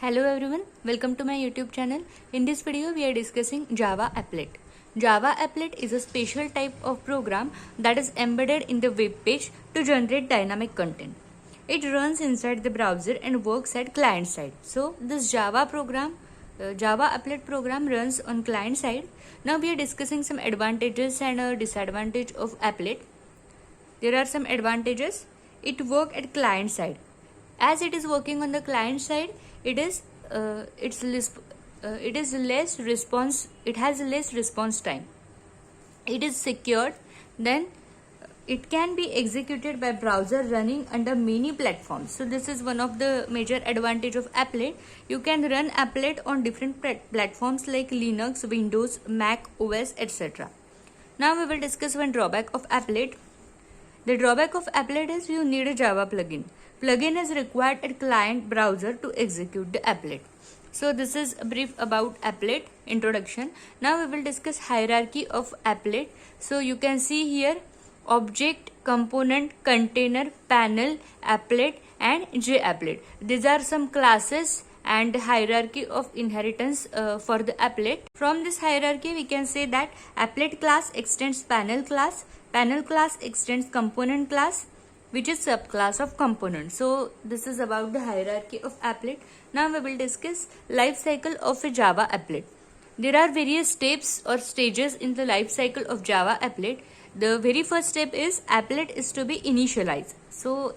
Hello everyone, welcome to my YouTube channel. In this video we are discussing Java Applet. Java Applet is a special type of program that is embedded in the web page to generate dynamic content. It runs inside the browser and works at client side. So this Java Applet program runs on client side. Now we are discussing some advantages and disadvantage of Applet. There are some advantages. It works at client side. As it is working on the client side, it has less response time. It is secured. Then it can be executed by browser running under many platforms. So this is one of the major advantage of Applet. You can run Applet on different platforms like Linux, Windows, Mac OS, etc. Now we will discuss one drawback of Applet. The drawback of Applet is you need a Java plugin. Plugin is required at client browser to execute the applet. So this is a brief about applet introduction. Now we will discuss hierarchy of applet. So you can see here object, component, container, panel, applet and JApplet. These are some classes and hierarchy of inheritance for the applet. From this hierarchy we can say that applet class extends panel class extends component class, which is subclass of component. So this is about the hierarchy of applet. Now we will discuss life cycle of a Java applet. There are various steps or stages in the life cycle of Java applet. The very first step is applet is to be initialized. So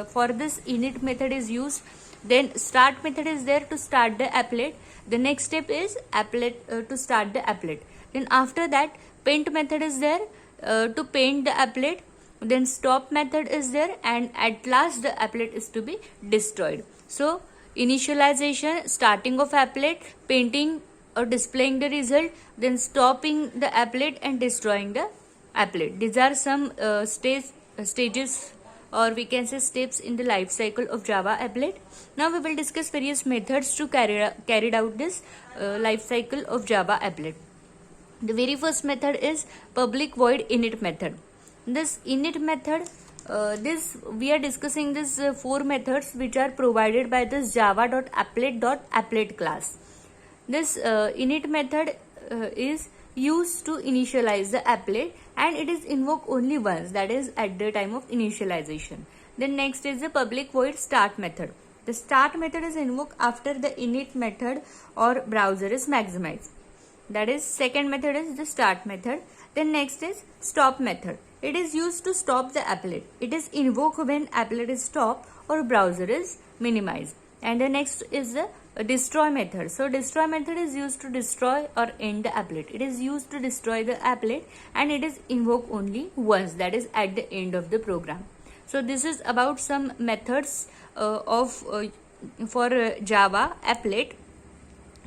for this init method is used. Then start method is there to start the applet. The next step is applet to start the applet. Then after that paint method is there to paint the applet. Then stop method is there, and at last the applet is to be destroyed. So initialization, starting of applet, painting or displaying the result, then stopping the applet and destroying the applet. These are some stages, or we can say steps in the life cycle of Java applet. Now we will discuss various methods to carry out this life cycle of Java applet. The very first method is public void init method. This init method, we are discussing this four methods which are provided by this java.applet.applet class. This init method is used to initialize the applet, and it is invoked only once, that is at the time of initialization. Then next is the public void start method. The start method is invoked after the init method or browser is maximized. That is second method is the start method. Then next is stop method. It is used to stop the applet. It is invoked when applet is stopped or browser is minimized. And the next is the destroy method. So destroy method is used to destroy or end the applet. It is used to destroy the applet, and it is invoked only once, that is at the end of the program. So this is about some methods for Java applet.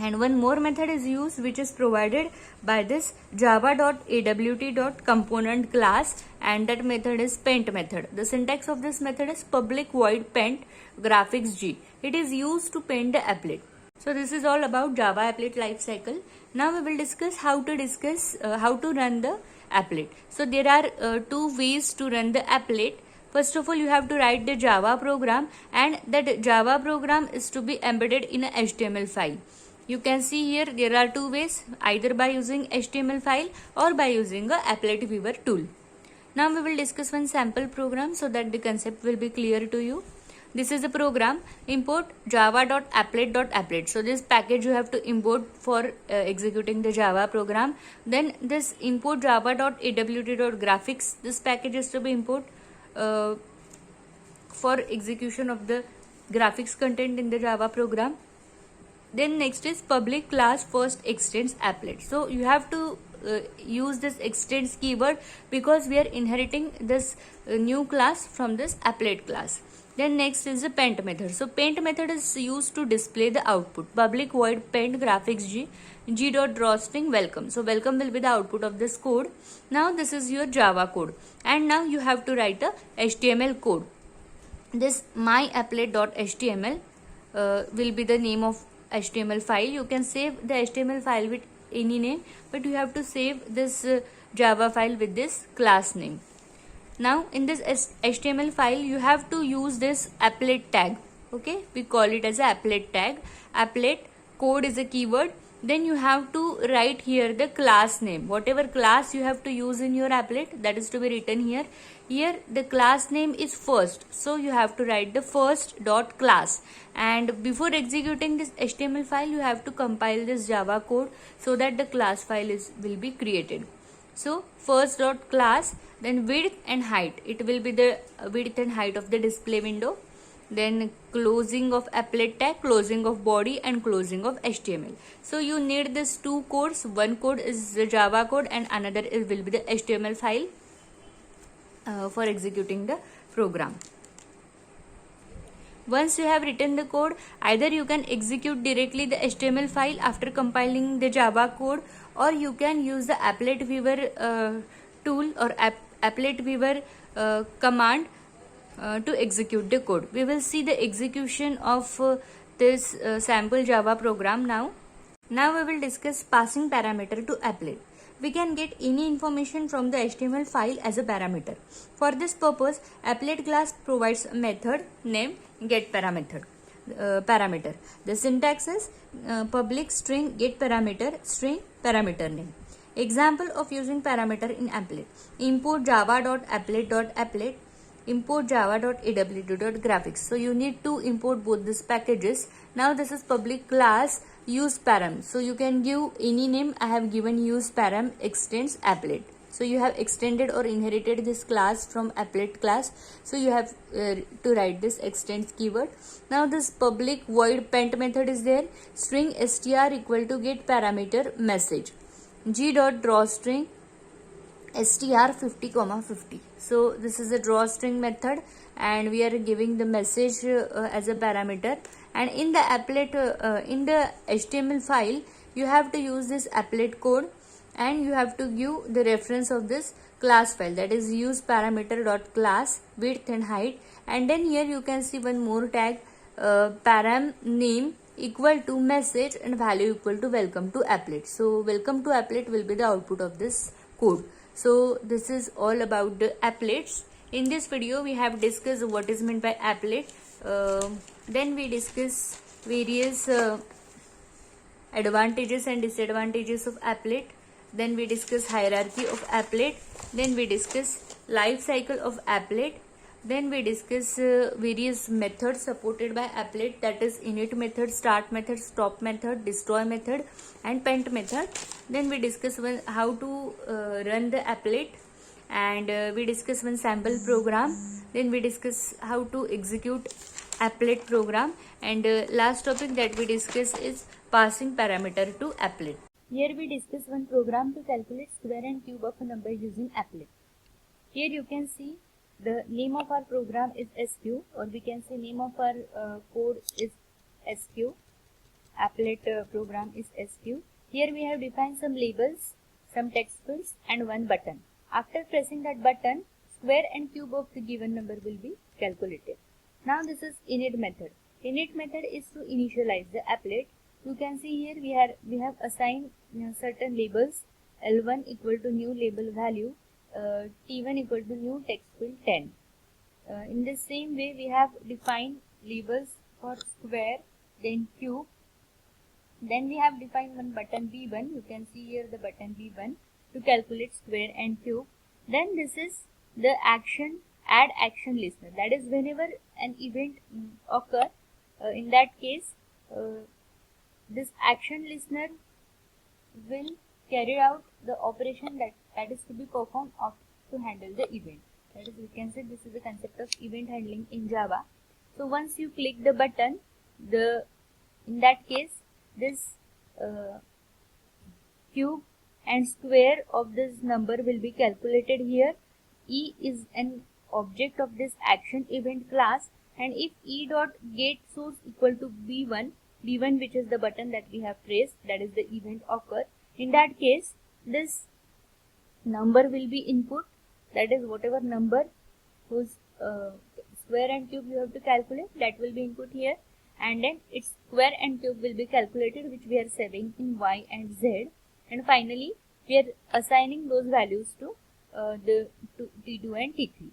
And one more method is used which is provided by this java.awt.component class, and that method is paint method. The syntax of this method is public void paint graphics G. It is used to paint the applet. So this is all about Java applet life cycle. Now we will discuss how to run the applet. So there are two ways to run the applet. First of all, you have to write the Java program, and that Java program is to be embedded in a HTML file. You can see here there are two ways, either by using HTML file or by using a applet viewer tool. Now we will discuss one sample program so that the concept will be clear to you. This is a program, import java.applet.applet. So this package you have to import for executing the Java program. Then this import java.awt.graphics. This package is to be import for execution of the graphics content in the Java program. Then next is public class first extends applet. So you have to use this extends keyword because we are inheriting this new class from this applet class. Then next is the paint method. So paint method is used to display the output. Public void paint graphics g.drawString welcome. So welcome will be the output of this code. Now this is your Java code, and now you have to write a HTML code. This myapplet.html will be the name of HTML file. You can save the HTML file with any name, but you have to save this Java file with this class name. Now in this HTML file you have to use this applet tag. Okay, we call it as a applet tag. Applet code is a keyword. Then you have to write here the class name. Whatever class you have to use in your applet, that is to be written here. Here the class name is first, so you have to write the first dot class. And before executing this HTML file, you have to compile this Java code so that the class file will be created. So first dot class, then width and height. It will be the width and height of the display window. Then closing of applet tag, closing of body, and closing of HTML. So you need these two codes. One code is the Java code and another will be the HTML file for executing the program. Once you have written the code, either you can execute directly the HTML file after compiling the Java code, or you can use the applet viewer tool or applet viewer command to execute the code. We will see the execution of this sample Java program now. Now we will discuss passing parameter to applet. We can get any information from the HTML file as a parameter. For this purpose, applet class provides a method named getParameter. The syntax is public string getParameter string parameter name. Example of using parameter in applet: import java.applet.applet, import java.aw.graphics. So you need to import both these packages. Now this is public class use param. So you can give any name. I have given use param extends applet. So you have extended or inherited this class from applet class. So you have to write this extends keyword. Now this public void pent method is there. String str equal to get parameter message. G.drawString str 50,50. So this is a drawString method and we are giving the message as a parameter. And in the applet in the HTML file, you have to use this applet code and you have to give the reference of this class file, that is use parameter.class width and height. And then here you can see one more tag, param name equal to message and value equal to welcome to applet. So welcome to applet will be the output of this code. So this is all about the applets. In this video we have discussed what is meant by applet. Then we discuss various advantages and disadvantages of applet. Then we discuss hierarchy of applet. Then we discuss life cycle of applet. Then we discuss various methods supported by applet, that is init method, start method, stop method, destroy method, and pent method. Then we discuss how to run the applet, and we discuss one sample program. Then we discuss how to execute applet program, and last topic that we discuss is passing parameter to applet. Here we discuss one program to calculate square and cube of a number using applet. Here you can see the name of our program is SQ, or we can say name of our code is SQ. Applet program is SQ. Here we have defined some labels, some text fields, and one button. After pressing that button, square and cube of the given number will be calculated. Now this is init method. Init method is to initialize the applet. You can see here we have assigned certain labels. L1 equal to new label value, T1 equal to new text field 10. In the same way we have defined labels for square, then cube. Then we have defined one button B1. You can see here the button B1 to calculate square and cube. Then this is the action, add action listener. That is whenever an event occur, in that case this action listener will carry out the operation that is to be performed to handle the event. That is, we can say this is the concept of event handling in Java. So once you click the button, in that case this cube and square of this number will be calculated here. E is an object of this action event class, and if e.getSource equal to B1 which is the button that we have pressed, that is the event occur, in that case this number will be input, that is whatever number whose square and cube you have to calculate, that will be input here, and then its square and cube will be calculated, which we are saving in Y and Z, and finally we are assigning those values to T2 and T3.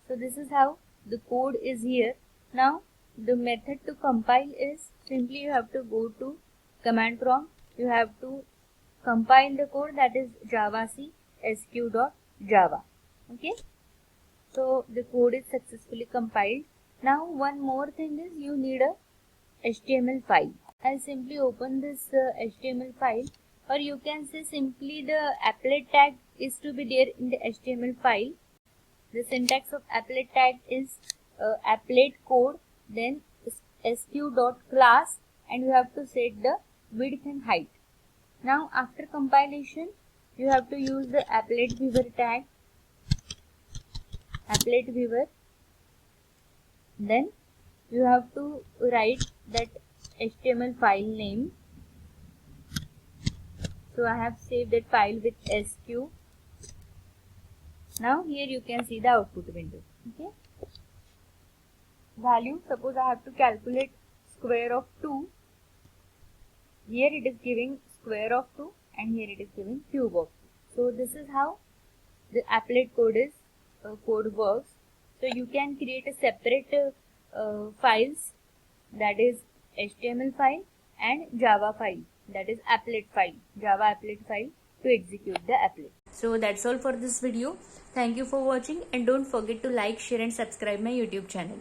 So this is how the code is here. Now the method to compile is simply you have to go to command prompt. You have to compile the code, that is javac sq.java. Okay, so the code is successfully compiled. Now one more thing is you need a HTML file. I'll simply open this HTML file, or you can say simply the applet tag is to be there in the HTML file. The syntax of applet tag is applet code, then sq.class, and you have to set the width and height. Now after compilation, you have to use the applet viewer tag, applet viewer. Then you have to write that HTML file name. So I have saved that file with SQ. Now here you can see the output window. Okay. Value, suppose I have to calculate square of 2. Here it is giving square of 2 and here it is giving cube of 2. So this is how the applet code works. So you can create a separate files, that is HTML file and Java file, that is applet file, Java applet file, to execute the applet. So that's all for this video. Thank you for watching, and don't forget to like, share and subscribe my YouTube channel.